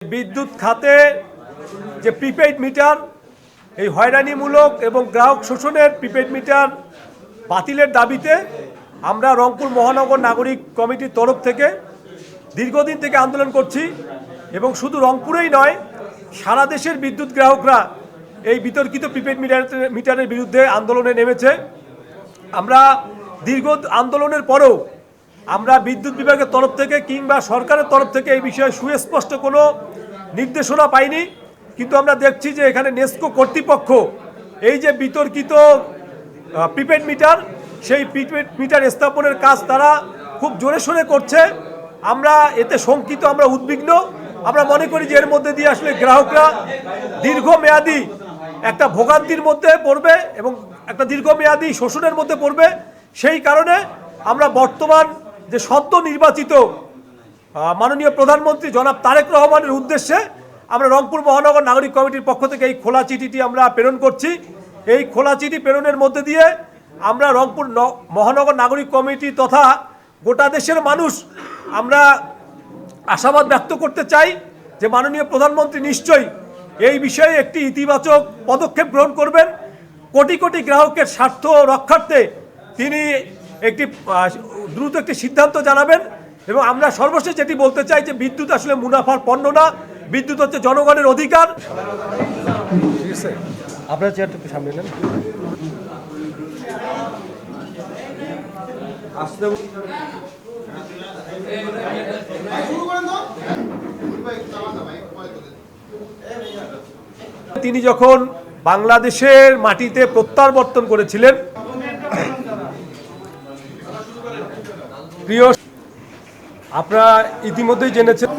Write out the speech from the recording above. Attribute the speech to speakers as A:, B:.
A: বিদ্যুৎ খাতে যে প্রিপেইড মিটার এই হয়রানিমূলক এবং গ্রাহক শোষণের প্রিপেইড মিটার বাতিলের দাবিতে আমরা রংপুর মহানগর নাগরিক কমিটির তরফ থেকে দীর্ঘদিন থেকে আন্দোলন করছি এবং শুধু রংপুরেই নয় সারা দেশের বিদ্যুৎ গ্রাহকরা এই বিতর্কিত প্রিপেইড মিটারের বিরুদ্ধে আন্দোলনে নেমেছে। আমরা দীর্ঘ আন্দোলনের পরেও আমরা বিদ্যুৎ বিভাগের তরফ থেকে কিংবা সরকারের তরফ থেকে এই বিষয়ে সুস্পষ্ট কোনো নির্দেশনা পাইনি, কিন্তু আমরা দেখছি যে এখানে নেস্কো কর্তৃপক্ষ এই যে বিতর্কিত প্রিপেড মিটার সেই প্রিপেড মিটার স্থাপনের কাজ তারা খুব জোরে সোরে করছে। আমরা এতে শঙ্কিত, আমরা উদ্বিগ্ন। আমরা মনে করি যে এর মধ্যে দিয়ে আসলে গ্রাহকরা দীর্ঘমেয়াদী একটা ভোগান্তির মধ্যে পড়বে এবং একটা দীর্ঘমেয়াদী শোষণের মধ্যে পড়বে। সেই কারণে আমরা বর্তমান যে সদ্য নির্বাচিত মাননীয় প্রধানমন্ত্রী জনাব তারেক রহমানের উদ্দেশ্যে আমরা রংপুর মহানগর নাগরিক কমিটির পক্ষ থেকে এই খোলা চিঠিটি আমরা প্রেরণ করছি। এই খোলা চিঠি প্রেরণের মধ্যে দিয়ে আমরা রংপুর মহানগর নাগরিক কমিটি তথা গোটা দেশের মানুষ আমরা আশাবাদ ব্যক্ত করতে চাই যে মাননীয় প্রধানমন্ত্রী নিশ্চয়ই এই বিষয়ে একটি ইতিবাচক পদক্ষেপ গ্রহণ করবেন। কোটি কোটি গ্রাহকের স্বার্থ রক্ষার্থে তিনি দ্রুত একটি সিদ্ধান্ত জানাবেন। এবং আমরা সর্বশেষ যেটি বলতে চাই যে বিদ্যুৎ আসলে মুনাফার পণ্য না, বিদ্যুৎ হচ্ছে জনগণের অধিকার। আপনার চেয়ারটা একটু সামনে নেন। তিনি যখন বাংলাদেশের মাটিতে প্রত্যাবর্তন করেছিলেন, প্রিয় আপনারা ইতিমধ্যেই জেনেছেন